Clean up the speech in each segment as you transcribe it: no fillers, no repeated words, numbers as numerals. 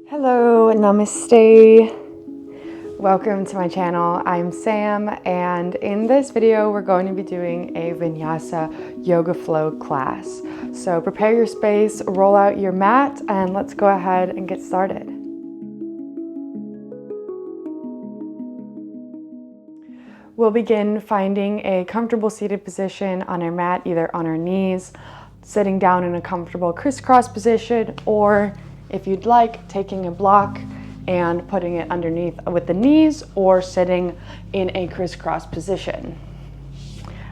Hello, namaste. Welcome to my channel. I'm Sam, and in this video we're going to be doing a vinyasa yoga flow class. So prepare your space, roll out your mat, and let's go ahead and get started. We'll begin finding a comfortable seated position on our mat, either on our knees, sitting down in a comfortable crisscross position, or if you'd like, taking a block and putting it underneath with the knees or sitting in a crisscross position.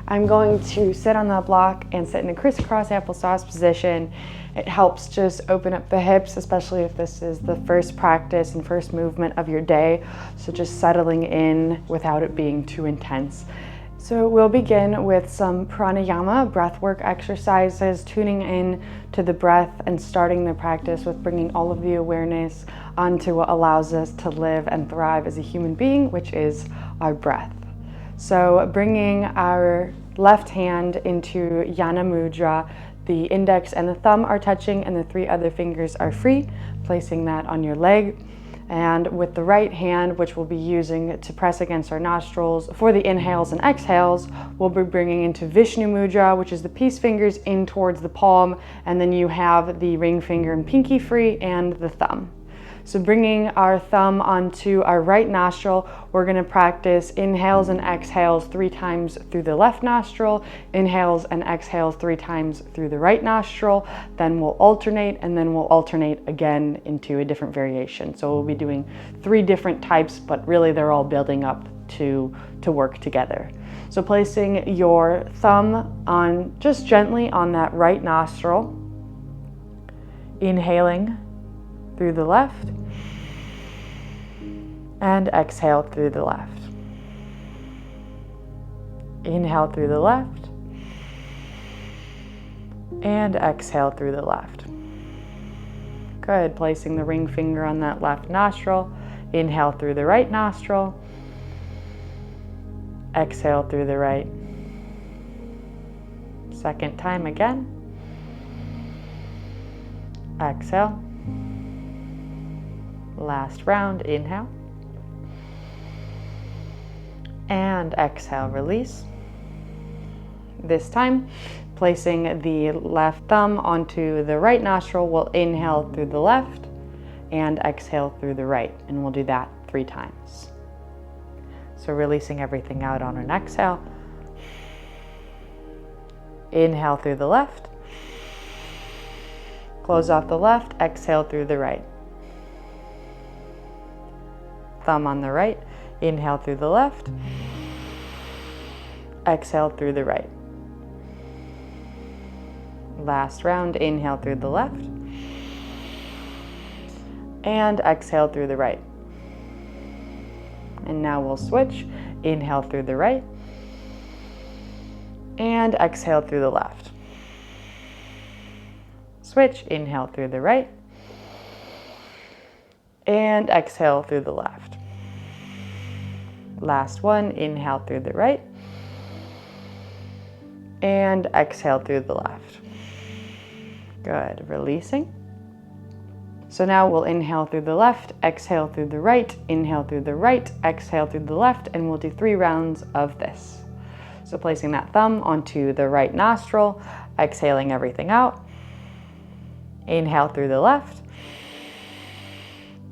I'm going to sit on that block and sit in a crisscross applesauce position. It helps just open up the hips, especially if this is the first practice and first movement of your day. So just settling in without it being too intense. So we'll begin with some pranayama, breathwork exercises, tuning in to the breath and starting the practice with bringing all of the awareness onto what allows us to live and thrive as a human being, which is our breath. So bringing our left hand into Yana Mudra, the index and the thumb are touching and the three other fingers are free, placing that on your leg. And with the right hand, which we'll be using to press against our nostrils for the inhales and exhales, we'll be bringing into Vishnu Mudra, which is the peace fingers in towards the palm, and then you have the ring finger and pinky free and the thumb. So bringing our thumb onto our right nostril, we're going to practice inhales and exhales 3 times through the left nostril, inhales and exhales 3 times through the right nostril. Then we'll alternate, and then we'll alternate again into a different variation. So we'll be doing 3 different types, but really they're all building up to work together. So placing your thumb on just gently on that right nostril, inhaling through the left, and exhale through the left. Inhale through the left, and exhale through the left. Good, placing the ring finger on that left nostril, inhale through the right nostril, exhale through the right. Second time again. Exhale. Last round, inhale. And exhale, release. This time, placing the left thumb onto the right nostril, we'll inhale through the left and exhale through the right. And we'll do that 3 times. So releasing everything out on an exhale. Inhale through the left. Close off the left, exhale through the right. Thumb on the right, inhale through the left, exhale through the right. Last round, inhale through the left, and exhale through the right. And now we'll switch, inhale through the right, and exhale through the left. Switch, inhale through the right, and exhale through the left. Last one, inhale through the right, and exhale through the left. Good, releasing. So now we'll inhale through the left, exhale through the right, inhale through the right, exhale through the left, and we'll do 3 rounds of this. So placing that thumb onto the right nostril, exhaling everything out. Inhale through the left.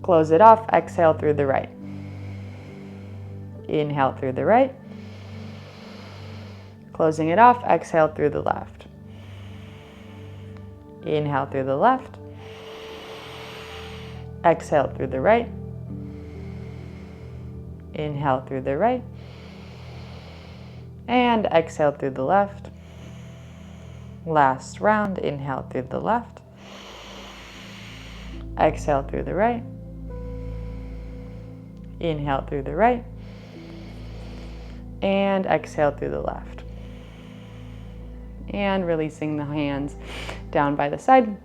Close it off, exhale through the right. Inhale through the right. Closing it off, exhale through the left. Inhale through the left. Exhale through the right. Inhale through the right. And exhale through the left. Last round, inhale through the left. Exhale through the right. Inhale through the right. And exhale through the left. And releasing the hands down by the side,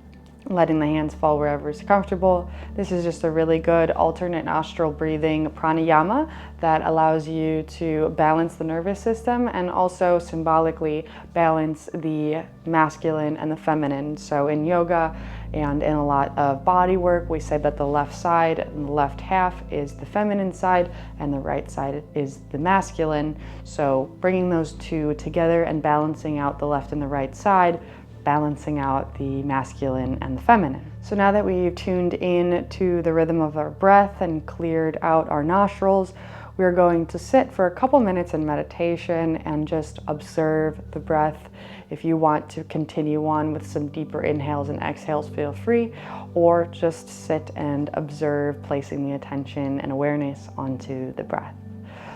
letting the hands fall wherever is comfortable. This is just a really good alternate nostril breathing pranayama that allows you to balance the nervous system and also symbolically balance the masculine and the feminine. So in yoga, And in a lot of body work, we say that the left side and the left half is the feminine side and the right side is the masculine. So bringing those two together and balancing out the left and the right side, balancing out the masculine and the feminine. So now that we've tuned in to the rhythm of our breath and cleared out our nostrils, we're going to sit for a couple minutes in meditation and just observe the breath. If you want to continue on with some deeper inhales and exhales, feel free, or just sit and observe, placing the attention and awareness onto the breath.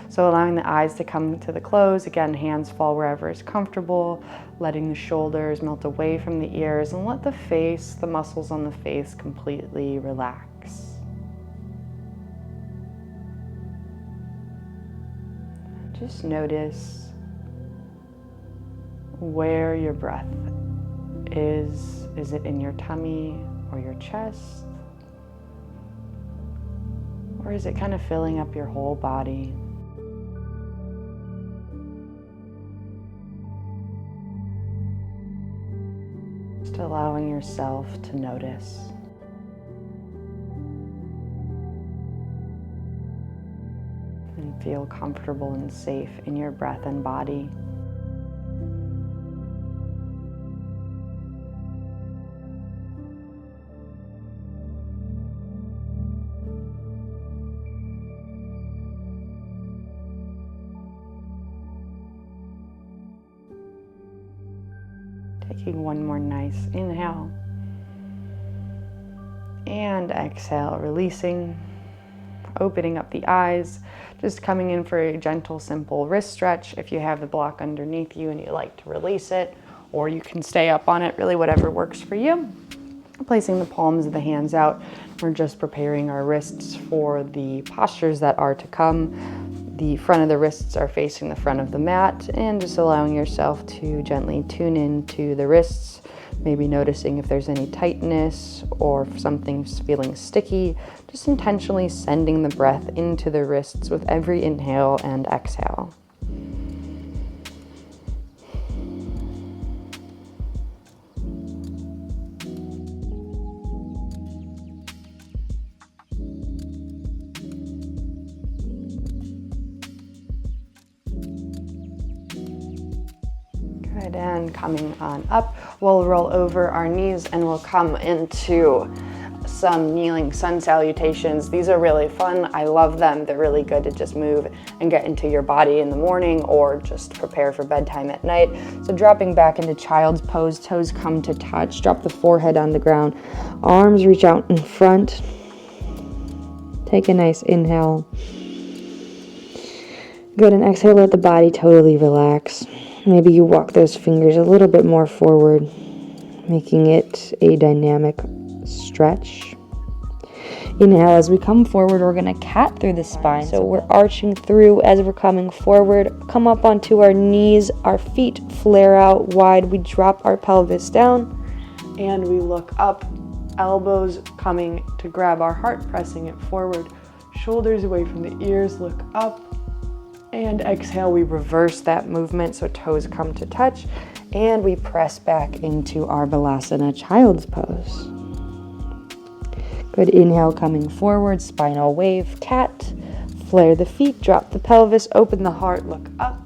So allowing the eyes to come to the close, again, hands fall wherever is comfortable, letting the shoulders melt away from the ears, and let the face, the muscles on the face completely relax. Just notice where your breath is. Is it in your tummy or your chest? Or is it kind of filling up your whole body? Just allowing yourself to notice. And feel comfortable and safe in your breath and body. Taking one more nice inhale and exhale, releasing, opening up the eyes, just coming in for a gentle, simple wrist stretch. If you have the block underneath you and you like to release it, or you can stay up on it, really whatever works for you. Placing the palms of the hands out, we're just preparing our wrists for the postures that are to come. The front of the wrists are facing the front of the mat, and just allowing yourself to gently tune into the wrists, maybe noticing if there's any tightness or if something's feeling sticky, just intentionally sending the breath into the wrists with every inhale and exhale. Good, and coming on up, we'll roll over our knees and we'll come into some kneeling sun salutations. These are really fun. I love them. They're really good to just move and get into your body in the morning or just prepare for bedtime at night. So dropping back into child's pose, toes come to touch, drop the forehead on the ground, arms reach out in front. Take a nice inhale. Good, and exhale, let the body totally relax. Maybe you walk those fingers a little bit more forward, making it a dynamic stretch. Inhale, as we come forward, we're going to cat through the spine. So we're arching through as we're coming forward. Come up onto our knees, our feet flare out wide. We drop our pelvis down and we look up, elbows coming to grab our heart, pressing it forward. Shoulders away from the ears, look up. And exhale, we reverse that movement, so toes come to touch, and we press back into our Balasana child's pose. Good, inhale, coming forward, spinal wave, cat, flare the feet, drop the pelvis, open the heart, look up.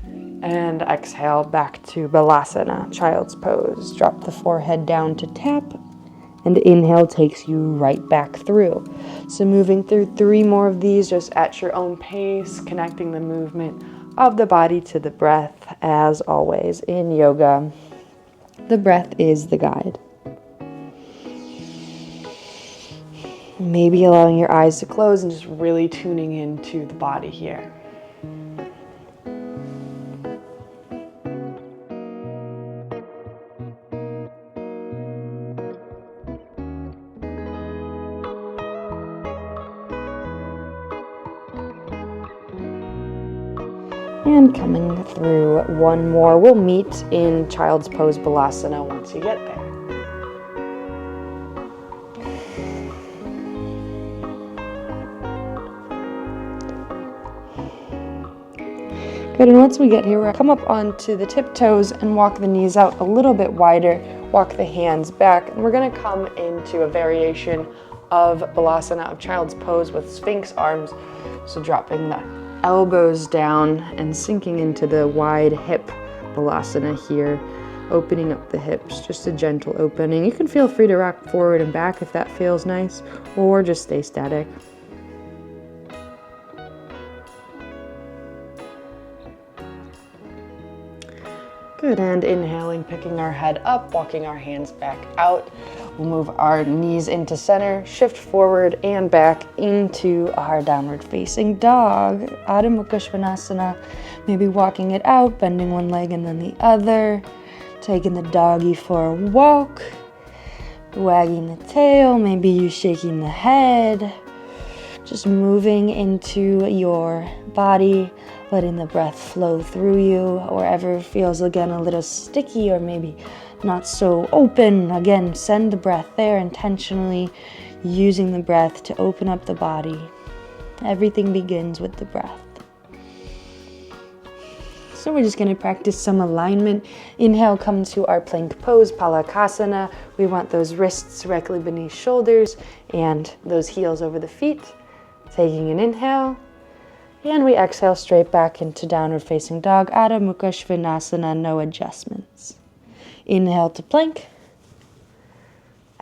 And exhale, back to Balasana child's pose. Drop the forehead down to tap, and inhale takes you right back through. So moving through 3 more of these just at your own pace, connecting the movement of the body to the breath. As always in yoga, the breath is the guide. Maybe allowing your eyes to close and just really tuning into the body here. And coming through one more. We'll meet in child's pose Balasana once you get there. Good, and once we get here, we'll come up onto the tiptoes and walk the knees out a little bit wider. walk the hands back, and we're gonna come into a variation of Balasana, of Child's Pose with Sphinx arms. So dropping the elbows down and sinking into the wide hip Balasana here, opening up the hips, just a gentle opening. You can feel free to rock forward and back if that feels nice, or just stay static. Good, and inhaling, picking our head up, walking our hands back out. We'll move our knees into center, shift forward and back into our downward facing dog. Adho Mukha Svanasana, maybe walking it out, bending one leg and then the other, taking the doggy for a walk, wagging the tail, maybe you shaking the head, just moving into your body, letting the breath flow through you, wherever it feels again a little sticky or maybe not so open. Again, send the breath there, intentionally using the breath to open up the body. Everything begins with the breath. So we're just going to practice some alignment. Inhale, come to our plank pose, Palakasana. We want those wrists directly beneath shoulders and those heels over the feet. Taking an inhale. And we exhale straight back into downward facing dog, Adho Mukha Svanasana, no adjustments. Inhale to plank.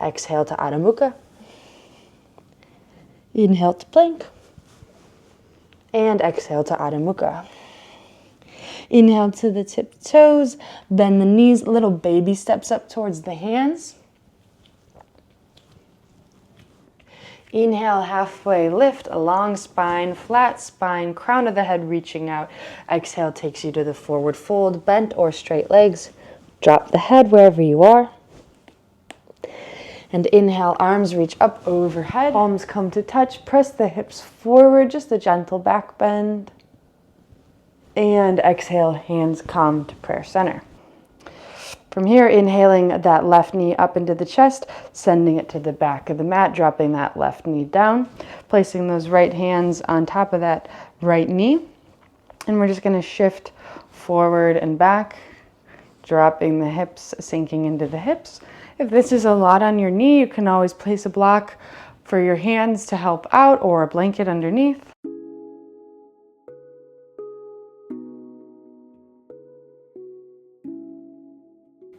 Exhale to Adho Mukha. Inhale to plank. And exhale to Adho Mukha. Inhale to the tip toes, bend the knees, little baby steps up towards the hands. Inhale, halfway lift, a long spine, flat spine, crown of the head reaching out. Exhale takes you to the forward fold, bent or straight legs. Drop the head wherever you are. And inhale, arms reach up overhead. Palms come to touch, press the hips forward, just a gentle back bend. And exhale, hands come to prayer center. From here, inhaling that left knee up into the chest, sending it to the back of the mat, dropping that left knee down, placing those right hands on top of that right knee. And we're just going to shift forward and back, dropping the hips, sinking into the hips. If this is a lot on your knee, you can always place a block for your hands to help out or a blanket underneath.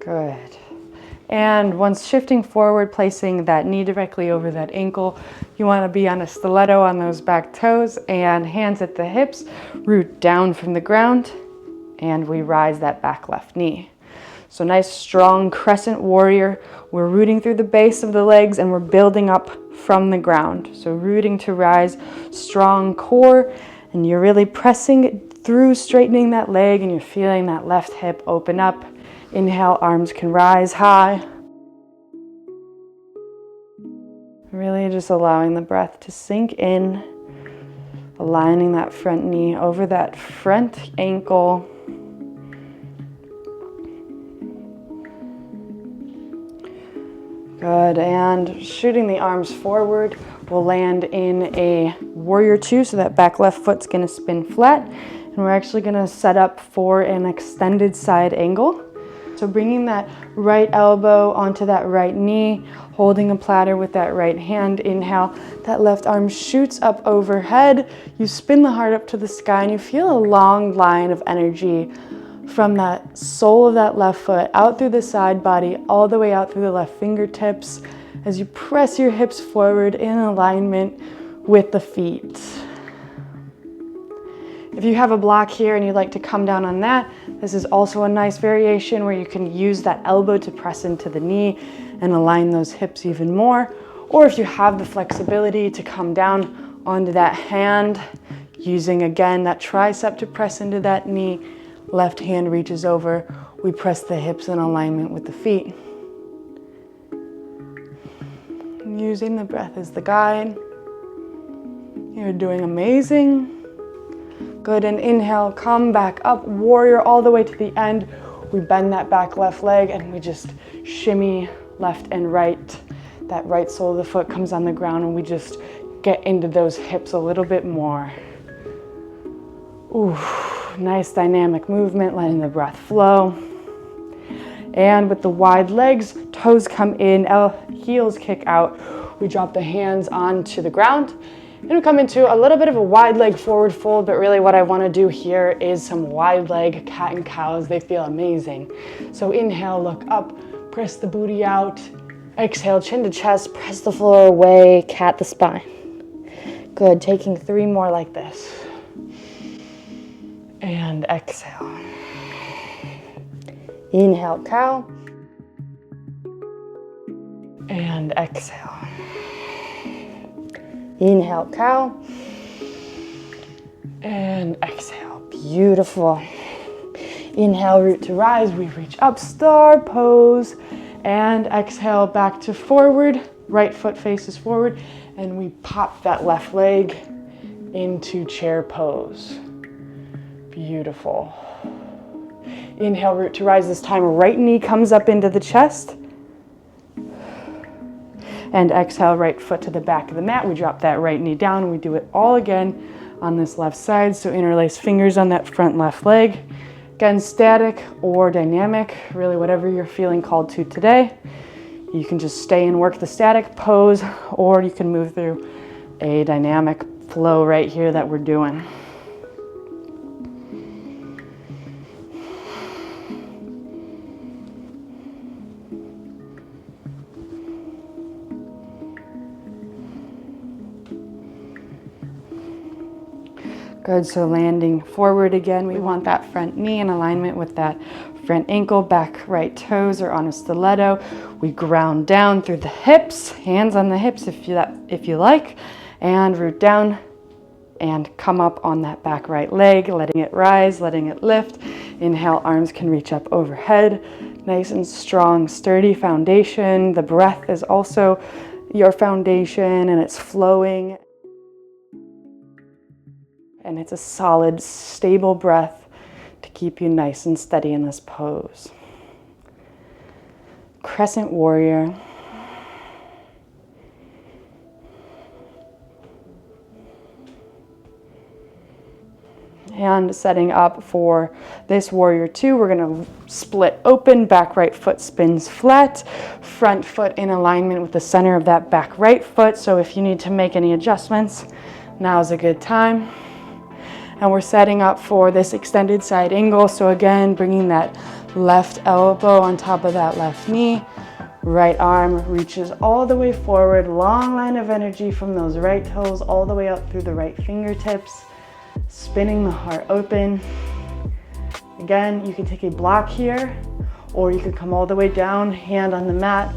Good. And once shifting forward, placing that knee directly over that ankle, you want to be on a stiletto on those back toes and hands at the hips, root down from the ground, and we rise that back left knee. So nice strong crescent warrior. We're rooting through the base of the legs and we're building up from the ground. So rooting to rise, strong core, and you're really pressing through, straightening that leg, and you're feeling that left hip open up. Inhale, arms can rise high. Really just allowing the breath to sink in, aligning that front knee over that front ankle. Good, and shooting the arms forward, we'll land in a warrior two, so that back left foot's gonna spin flat, and we're actually gonna set up for an extended side angle. So bringing that right elbow onto that right knee, holding a platter with that right hand. Inhale, that left arm shoots up overhead. You spin the heart up to the sky and you feel a long line of energy from that sole of that left foot out through the side body, all the way out through the left fingertips as you press your hips forward in alignment with the feet. If you have a block here and you'd like to come down on that, this is also a nice variation where you can use that elbow to press into the knee and align those hips even more. Or if you have the flexibility to come down onto that hand, using again that tricep to press into that knee, left hand reaches over, we press the hips in alignment with the feet. Using the breath as the guide. You're doing amazing. Good, and inhale, come back up, warrior all the way to the end. We bend that back left leg and we just shimmy left and right. That right sole of the foot comes on the ground and we just get into those hips a little bit more. Ooh, nice dynamic movement, letting the breath flow. And with the wide legs, toes come in, heels kick out. We drop the hands onto the ground. And we come into a little bit of a wide leg forward fold, but really what I want to do here is some wide leg cat and cows. They feel amazing. So inhale, look up, press the booty out. Exhale, chin to chest, press the floor away, cat the spine. Good, taking 3 more like this. And exhale. Inhale, cow. And exhale. Inhale, cow. And exhale. Beautiful. Inhale, root to rise. We reach up, star pose. And exhale, back to forward. Right foot faces forward. And we pop that left leg into chair pose. Beautiful. Inhale, root to rise. This time, right knee comes up into the chest. And exhale, right foot to the back of the mat. We drop that right knee down. We do it all again on this left side. So interlace fingers on that front left leg. Again, static or dynamic, really whatever you're feeling called to today. You can just stay and work the static pose, or you can move through a dynamic flow right here that we're doing. Good, so landing forward again. We want that front knee in alignment with that front ankle, back right toes are on a stiletto. We ground down through the hips, hands on the hips if you like, and root down and come up on that back right leg, letting it rise, letting it lift. Inhale, arms can reach up overhead. Nice and strong, sturdy foundation. The breath is also your foundation and it's flowing. And it's a solid, stable breath to keep you nice and steady in this pose. Crescent warrior. And setting up for this warrior 2, we're gonna split open, back right foot spins flat, front foot in alignment with the center of that back right foot. So if you need to make any adjustments, now's a good time. And we're setting up for this extended side angle. So again, bringing that left elbow on top of that left knee. Right arm reaches all the way forward. Long line of energy from those right toes all the way up through the right fingertips. Spinning the heart open. Again, you can take a block here, or you can come all the way down, hand on the mat,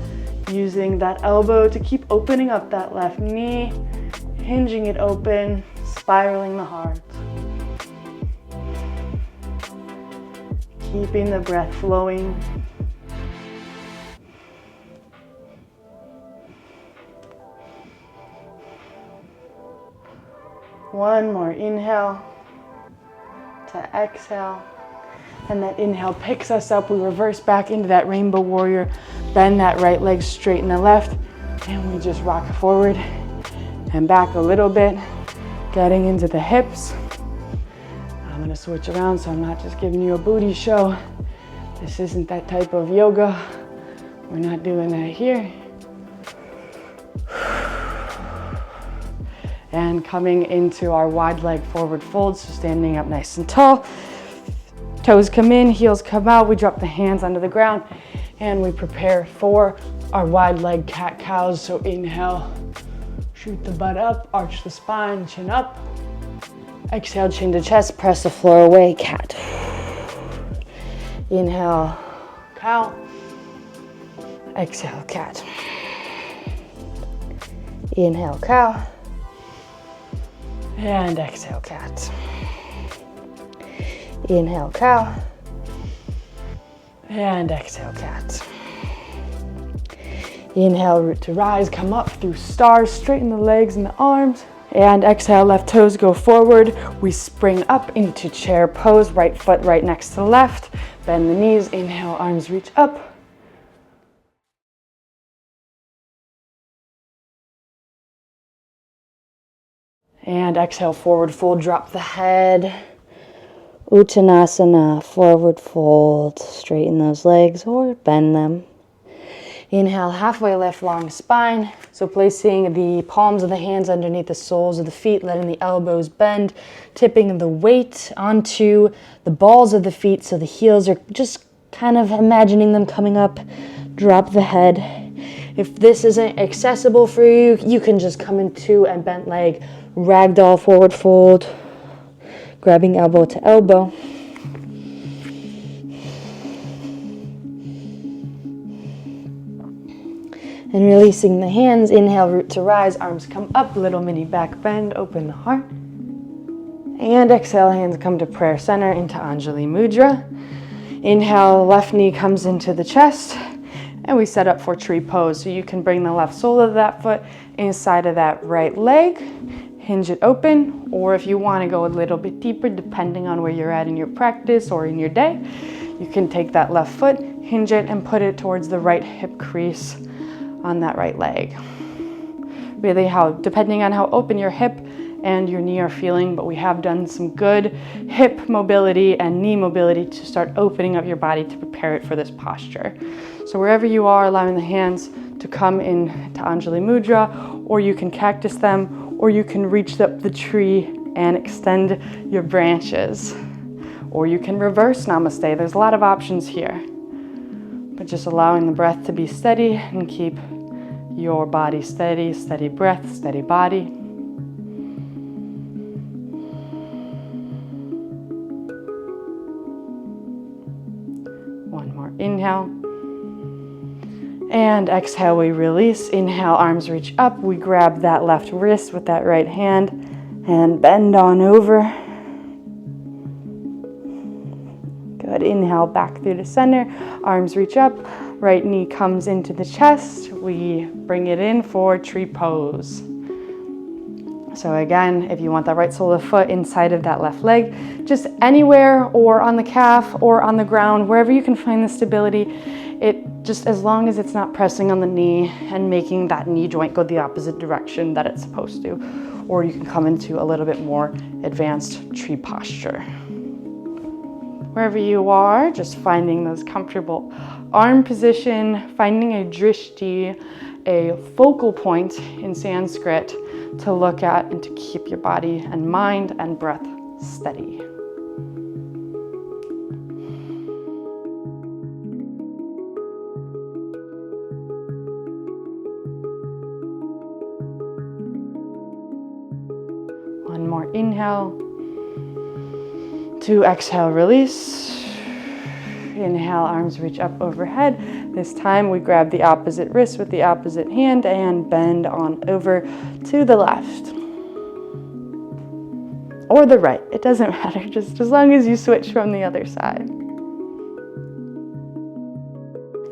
using that elbow to keep opening up that left knee, hinging it open, spiraling the heart. Keeping the breath flowing. One more inhale to exhale. And that inhale picks us up. We reverse back into that rainbow warrior. Bend that right leg, straighten the left. And we just rock forward and back a little bit. Getting into the hips. I'm gonna switch around so I'm not just giving you a booty show. This isn't that type of yoga. We're not doing that here. And coming into our wide leg forward fold, so standing up nice and tall. Toes come in, heels come out. We drop the hands onto the ground and we prepare for our wide leg cat cows. So inhale, shoot the butt up, arch the spine, chin up. Exhale, chin to chest, press the floor away, cat. Inhale, cow. Exhale, cat. Inhale, cow. And exhale, cat. Inhale, cow. And exhale, cat. Inhale, root to rise, come up through stars, straighten the legs and the arms. And exhale, left toes go forward. We spring up into chair pose, right foot right next to the left. Bend the knees, inhale, arms reach up. And exhale, forward fold, drop the head. Uttanasana, forward fold, straighten those legs or bend them. Inhale, halfway lift, long spine. So placing the palms of the hands underneath the soles of the feet, letting the elbows bend, tipping the weight onto the balls of the feet so the heels are just kind of imagining them coming up. Drop the head. If this isn't accessible for you, you can just come into a bent leg, ragdoll forward fold, grabbing elbow to elbow. And releasing the hands, inhale, root to rise, arms come up, little mini back bend, open the heart. And exhale, hands come to prayer center into Anjali Mudra. Inhale, left knee comes into the chest, and we set up for tree pose. So you can bring the left sole of that foot inside of that right leg, hinge it open, or if you want to go a little bit deeper, depending on where you're at in your practice or in your day, you can take that left foot, hinge it, and put it towards the right hip crease on that right leg. Really depending on how open your hip and your knee are feeling, but we have done some good hip mobility and knee mobility to start opening up your body to prepare it for this posture. So wherever you are, allowing the hands to come in to Anjali Mudra, or you can cactus them, or you can reach up the tree and extend your branches, or you can reverse Namaste. There's a lot of options here, but just allowing the breath to be steady and keep your body steady, steady breath, steady body. One more inhale. And exhale, we release. Inhale, arms reach up. We grab that left wrist with that right hand and bend on over. Good. Inhale, back through the center. Arms reach up. Right knee comes into the chest. We bring it in for tree pose. So again, if you want that right sole of the foot inside of that left leg, just anywhere, or on the calf or on the ground, wherever you can find the stability, it just as long as it's not pressing on the knee and making that knee joint go the opposite direction that it's supposed to. Or you can come into a little bit more advanced tree posture. Wherever you are, just finding those comfortable arm position, finding a drishti, a focal point in Sanskrit to look at and to keep your body and mind and breath steady. One more inhale. To exhale, release. Inhale, arms reach up overhead. This time we grab the opposite wrist with the opposite hand and bend on over to the left. Or the right, it doesn't matter, just as long as you switch from the other side.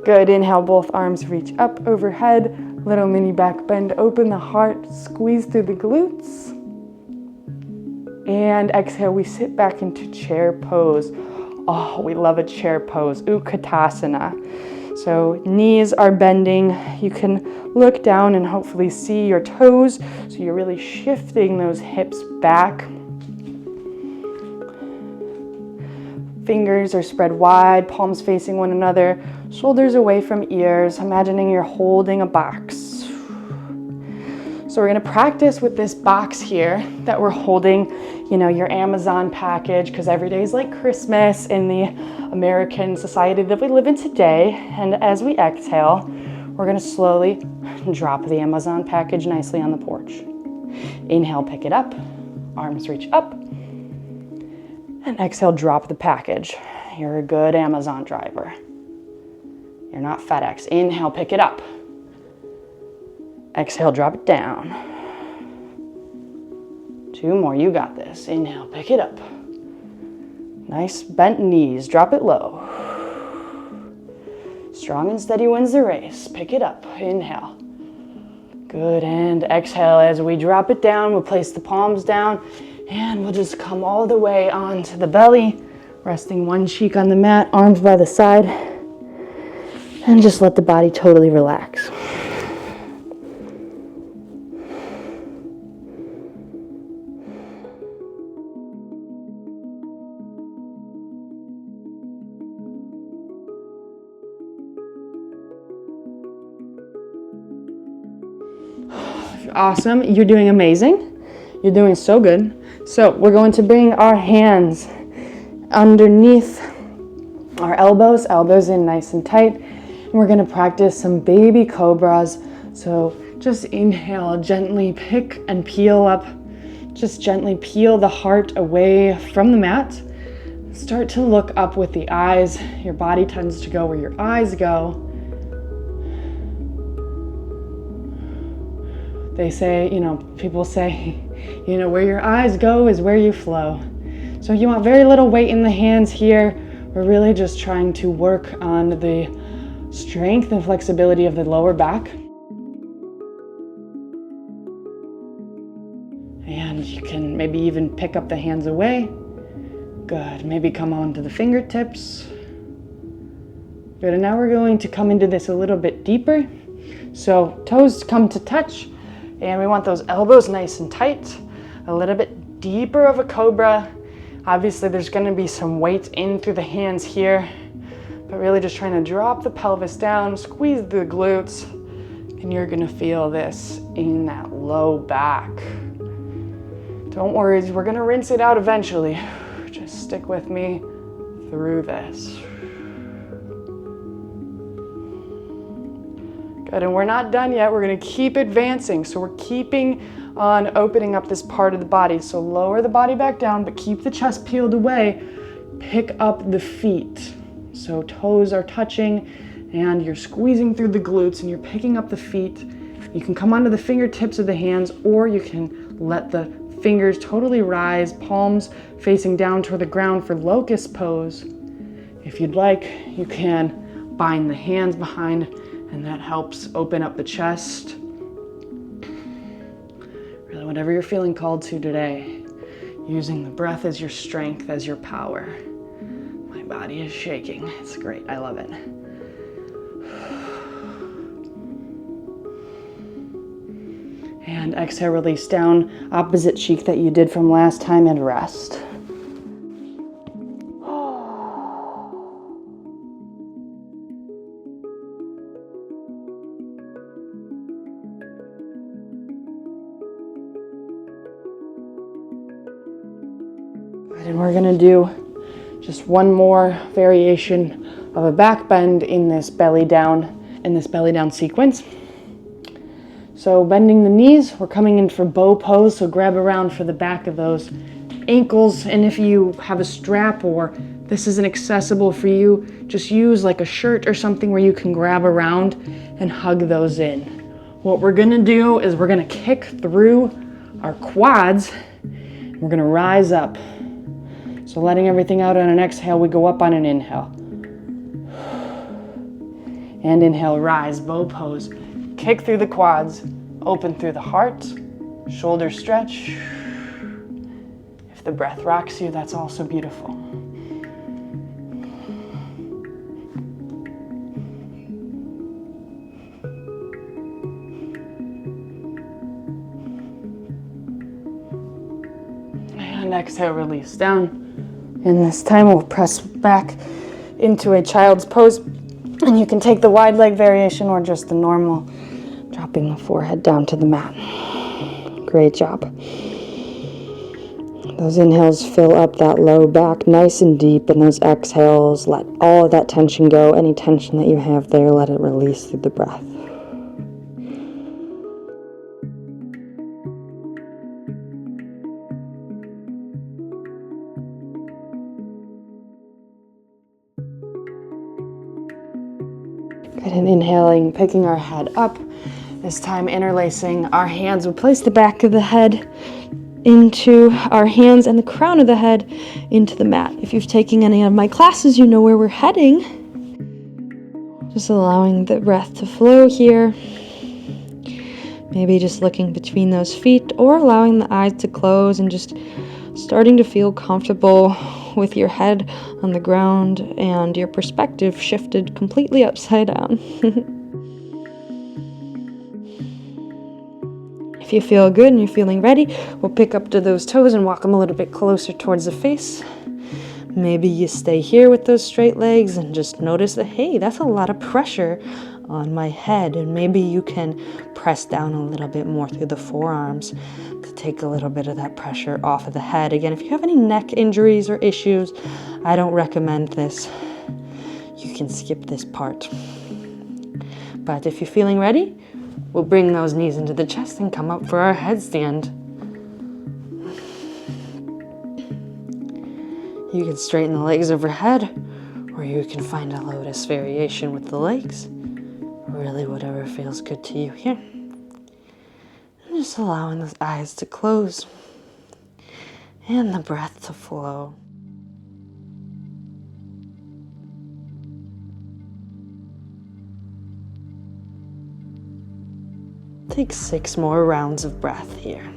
Good, inhale, both arms reach up overhead. Little mini back bend, open the heart, squeeze through the glutes. And exhale, we sit back into chair pose. Oh, we love a chair pose, Utkatasana. So knees are bending. You can look down and hopefully see your toes. So you're really shifting those hips back. Fingers are spread wide, palms facing one another, shoulders away from ears, imagining you're holding a box. So we're gonna practice with this box here that we're holding, your Amazon package, because every day is like Christmas in the American society that we live in today. And as we exhale, we're gonna slowly drop the Amazon package nicely on the porch. Inhale, pick it up, arms reach up. And exhale, drop the package. You're a good Amazon driver. You're not FedEx. Inhale, pick it up. Exhale, drop it down. 2 more, you got this. Inhale, pick it up. Nice bent knees, drop it low. Strong and steady wins the race. Pick it up, inhale. Good, and exhale as we drop it down. We'll place the palms down and we'll just come all the way onto the belly, resting one cheek on the mat, arms by the side, and just let the body totally relax. Awesome. You're doing amazing. You're doing so good. So we're going to bring our hands underneath our elbows in nice and tight. And we're going to practice some baby cobras. So just inhale, gently pick and peel up. Just gently peel the heart away from the mat. Start to look up with the eyes. Your body tends to go where your eyes go. They say, people say, where your eyes go is where you flow. So you want very little weight in the hands here. We're really just trying to work on the strength and flexibility of the lower back. And you can maybe even pick up the hands away. Good. Maybe come on to the fingertips. Good. And now we're going to come into this a little bit deeper. So toes come to touch. And we want those elbows nice and tight. A little bit deeper of a cobra. Obviously, there's going to be some weight in through the hands here. But really just trying to drop the pelvis down, squeeze the glutes. And you're going to feel this in that low back. Don't worry, we're going to rinse it out eventually. Just stick with me through this. Good, and we're not done yet. We're going to keep advancing. So we're keeping on opening up this part of the body. So lower the body back down, but keep the chest peeled away. Pick up the feet. So toes are touching and you're squeezing through the glutes and you're picking up the feet. You can come onto the fingertips of the hands, or you can let the fingers totally rise, palms facing down toward the ground for locust pose. If you'd like, you can bind the hands behind, and that helps open up the chest. Really, whatever you're feeling called to today, using the breath as your strength, as your power. My body is shaking. It's great. I love it. And exhale, release down, opposite cheek that you did from last time, and rest. And we're going to do just one more variation of a back bend in this belly down sequence. So bending the knees, we're coming in for bow pose, so grab around for the back of those ankles. And if you have a strap or this isn't accessible for you, just use like a shirt or something where you can grab around and hug those in. What we're gonna do is we're gonna kick through our quads. We're gonna rise up. So letting everything out on an exhale, we go up on an inhale. And inhale, rise, bow pose. Kick through the quads, open through the heart, shoulders stretch. If the breath rocks you, that's also beautiful. And exhale, release down. And this time we'll press back into a child's pose. And you can take the wide leg variation or just the normal, dropping the forehead down to the mat. Great job. Those inhales fill up that low back nice and deep, and those exhales let all of that tension go. Any tension that you have there, let it release through the breath. Good, and inhaling, picking our head up. This time interlacing our hands. We'll place the back of the head into our hands and the crown of the head into the mat. If you've taken any of my classes, you know where we're heading. Just allowing the breath to flow here. Maybe just looking between those feet or allowing the eyes to close and just starting to feel comfortable with your head on the ground and your perspective shifted completely upside down. If you feel good and you're feeling ready, we'll pick up to those toes and walk them a little bit closer towards the face. Maybe you stay here with those straight legs and just notice that, hey, that's a lot of pressure on my head. And maybe you can press down a little bit more through the forearms to take a little bit of that pressure off of the head. Again, if you have any neck injuries or issues, I don't recommend this. You can skip this part. But if you're feeling ready, we'll bring those knees into the chest and come up for our headstand. You can straighten the legs overhead, or you can find a lotus variation with the legs. Really whatever feels good to you here. And just allowing those eyes to close and the breath to flow. Take 6 more rounds of breath here.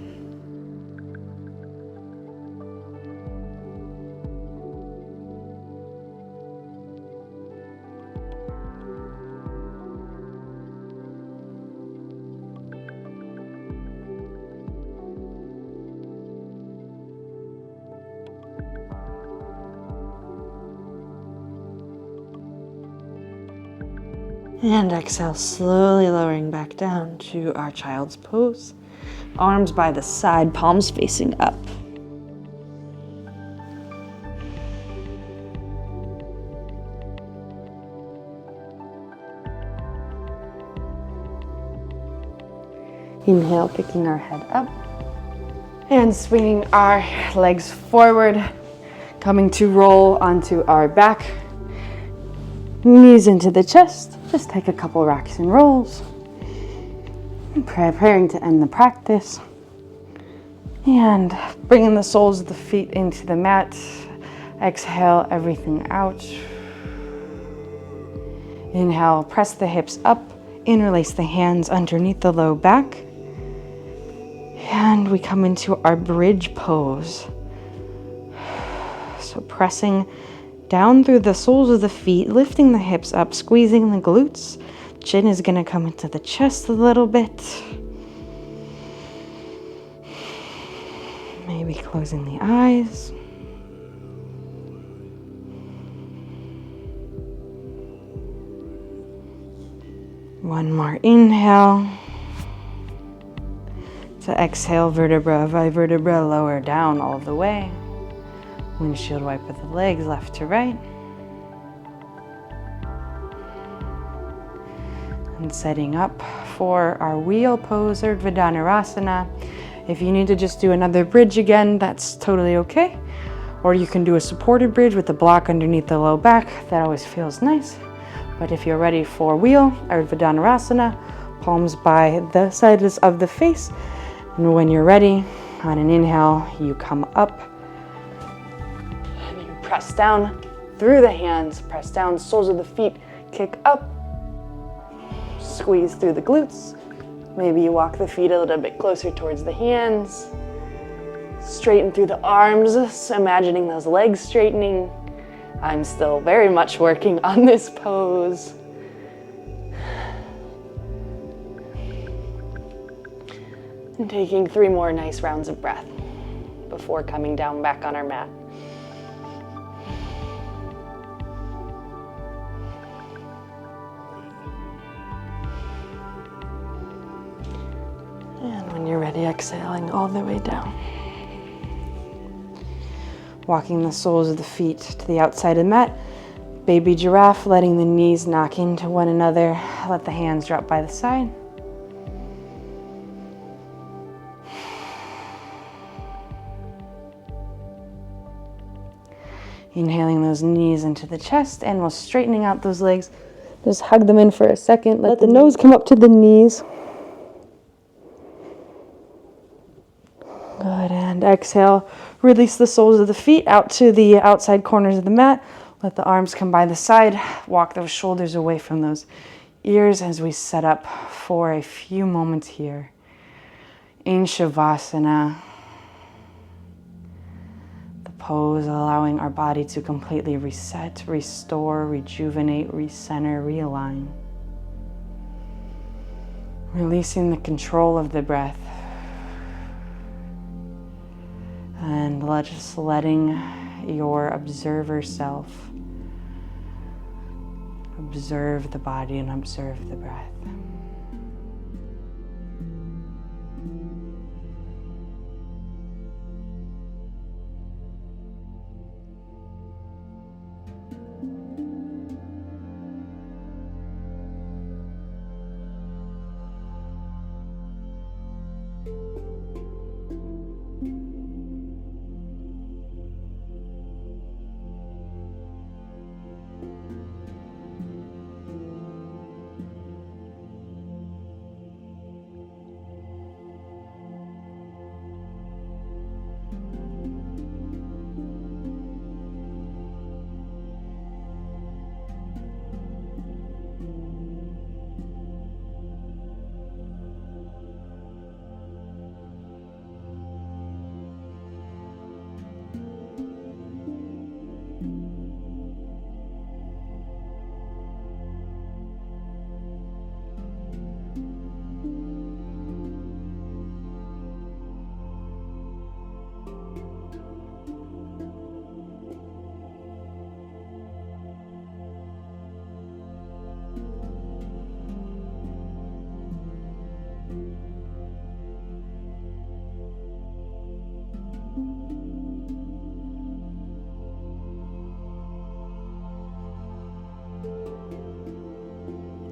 And exhale, slowly lowering back down to our child's pose. Arms by the side, palms facing up. Inhale, picking our head up. And swinging our legs forward, coming to roll onto our back. Knees into the chest. Just take a couple rocks and rolls. Preparing to end the practice. And bringing the soles of the feet into the mat. Exhale everything out. Inhale, press the hips up. Interlace the hands underneath the low back. And we come into our bridge pose. So pressing down through the soles of the feet, lifting the hips up, squeezing the glutes. Chin is going to come into the chest a little bit. Maybe closing the eyes. One more inhale. To exhale, vertebra by vertebra, lower down all the way. Windshield wipe with the legs left to right. And setting up for our wheel pose or Urdhva If you need to just do another bridge again, that's totally okay. Or you can do a supported bridge with the block underneath the low back. That always feels nice. But if you're ready for wheel, Urdhva palms by the sides of the face. And when you're ready, on an inhale, you come up. Press down through the hands, press down, soles of the feet, kick up, squeeze through the glutes. Maybe you walk the feet a little bit closer towards the hands. Straighten through the arms, imagining those legs straightening. I'm still very much working on this pose. And taking 3 more nice rounds of breath before coming down back on our mat. And when you're ready, exhaling all the way down. Walking the soles of the feet to the outside of the mat. Baby giraffe, letting the knees knock into one another. Let the hands drop by the side. Inhaling those knees into the chest, and while straightening out those legs, just hug them in for a second. Let the nose come up to the knees. Good, and exhale. Release the soles of the feet out to the outside corners of the mat. Let the arms come by the side. Walk those shoulders away from those ears as we set up for a few moments here in Savasana. The pose allowing our body to completely reset, restore, rejuvenate, recenter, realign. Releasing the control of the breath. And just letting your observer self Observe the body and observe the breath.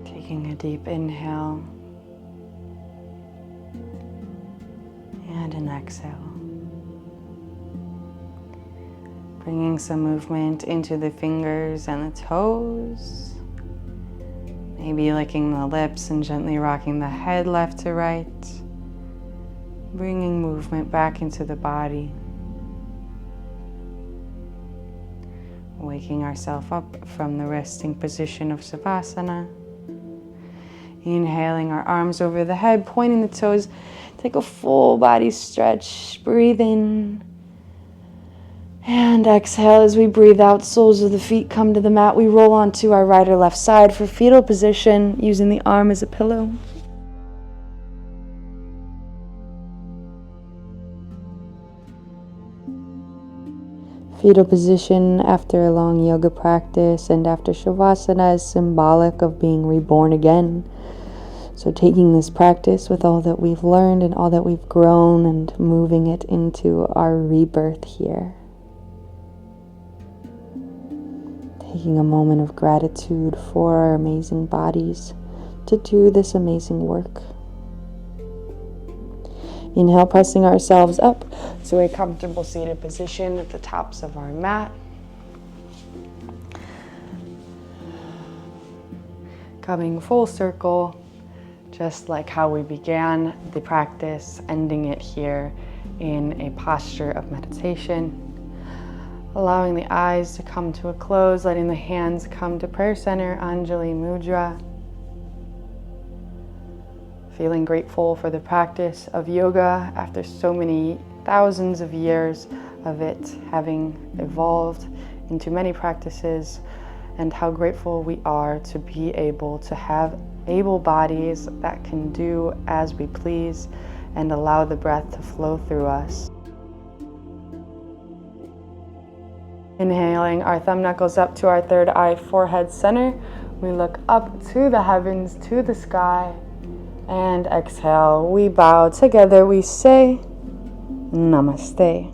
Taking a deep inhale and an exhale. Bringing some movement into the fingers and the toes. Maybe licking the lips and gently rocking the head left to right. Bringing movement back into the body. Waking ourselves up from the resting position of Savasana. Inhaling our arms over the head, pointing the toes. Take a full body stretch. Breathe in. And exhale as we breathe out. Soles of the feet come to the mat. We roll onto our right or left side for fetal position, using the arm as a pillow. Fetal position after a long yoga practice and after Shavasana is symbolic of being reborn again. So taking this practice with all that we've learned and all that we've grown and moving it into our rebirth here. Taking a moment of gratitude for our amazing bodies to do this amazing work. Inhale, pressing ourselves up to a comfortable seated position at the tops of our mat. Coming full circle, just like how we began the practice, ending it here in a posture of meditation. Allowing the eyes to come to a close, letting the hands come to prayer center, Anjali Mudra. Feeling grateful for the practice of yoga after so many thousands of years of it having evolved into many practices, and how grateful we are to be able to have able bodies that can do as we please and allow the breath to flow through us. Inhaling our thumb knuckles up to our third eye, forehead center. We look up to the heavens, to the sky. And exhale, we bow together, we say Namaste.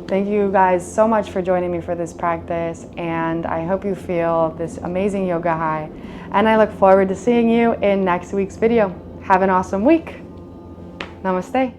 Thank you guys so much for joining me for this practice, and I hope you feel this amazing yoga high. And I look forward to seeing you in next week's video. Have an awesome week. Namaste.